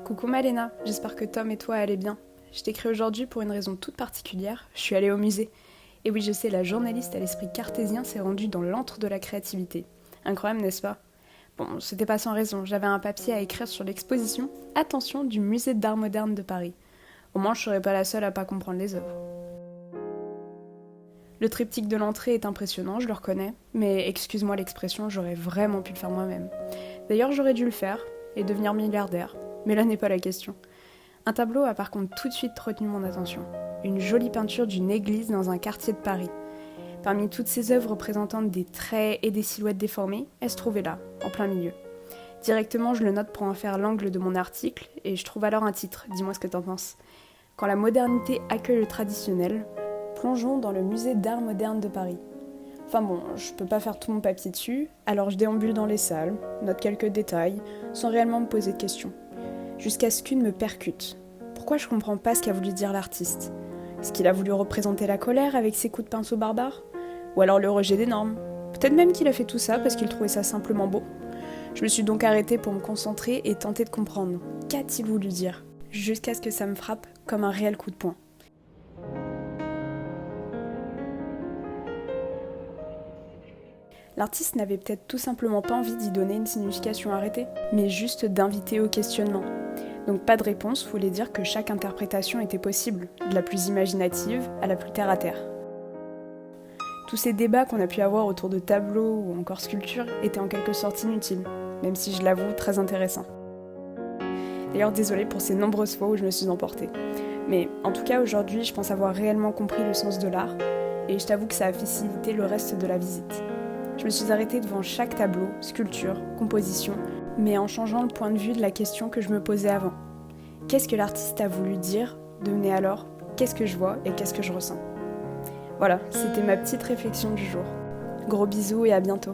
Coucou Malena, j'espère que Tom et toi allez bien. Je t'écris aujourd'hui pour une raison toute particulière, je suis allée au musée. Et oui, je sais, la journaliste à l'esprit cartésien s'est rendue dans l'antre de la créativité. Incroyable, n'est-ce pas? Bon, c'était pas sans raison, j'avais un papier à écrire sur l'exposition « Attention » du musée d'art moderne de Paris. Au moins, je serais pas la seule à pas comprendre les œuvres. Le triptyque de l'entrée est impressionnant, je le reconnais, mais excuse-moi l'expression, j'aurais vraiment pu le faire moi-même. D'ailleurs, j'aurais dû le faire et devenir milliardaire, mais là n'est pas la question. Un tableau a par contre tout de suite retenu mon attention. Une jolie peinture d'une église dans un quartier de Paris. Parmi toutes ces œuvres représentant des traits et des silhouettes déformées, elle se trouvait là, en plein milieu. Directement, je le note pour en faire l'angle de mon article, et je trouve alors un titre, dis-moi ce que t'en penses. Quand la modernité accueille le traditionnel, plongeons dans le musée d'art moderne de Paris. Enfin bon, je peux pas faire tout mon papier dessus, alors je déambule dans les salles, note quelques détails, sans réellement me poser de questions. Jusqu'à ce qu'une me percute. Pourquoi je comprends pas ce qu'a voulu dire l'artiste? Est-ce qu'il a voulu représenter la colère avec ses coups de pinceau barbares? Ou alors le rejet des normes? Peut-être même qu'il a fait tout ça parce qu'il trouvait ça simplement beau. Je me suis donc arrêtée pour me concentrer et tenter de comprendre. Qu'a-t-il voulu dire? Jusqu'à ce que ça me frappe comme un réel coup de poing. L'artiste n'avait peut-être tout simplement pas envie d'y donner une signification arrêtée, mais juste d'inviter au questionnement. Donc pas de réponse voulait dire que chaque interprétation était possible, de la plus imaginative à la plus terre-à-terre. Tous ces débats qu'on a pu avoir autour de tableaux ou encore sculptures étaient en quelque sorte inutiles, même si je l'avoue très intéressants. D'ailleurs désolée pour ces nombreuses fois où je me suis emportée. Mais en tout cas aujourd'hui je pense avoir réellement compris le sens de l'art, et je t'avoue que ça a facilité le reste de la visite. Je me suis arrêtée devant chaque tableau, sculpture, composition, mais en changeant le point de vue de la question que je me posais avant. Qu'est-ce que l'artiste a voulu dire devenait alors qu'est-ce que je vois et qu'est-ce que je ressens. Voilà, c'était ma petite réflexion du jour. Gros bisous et à bientôt.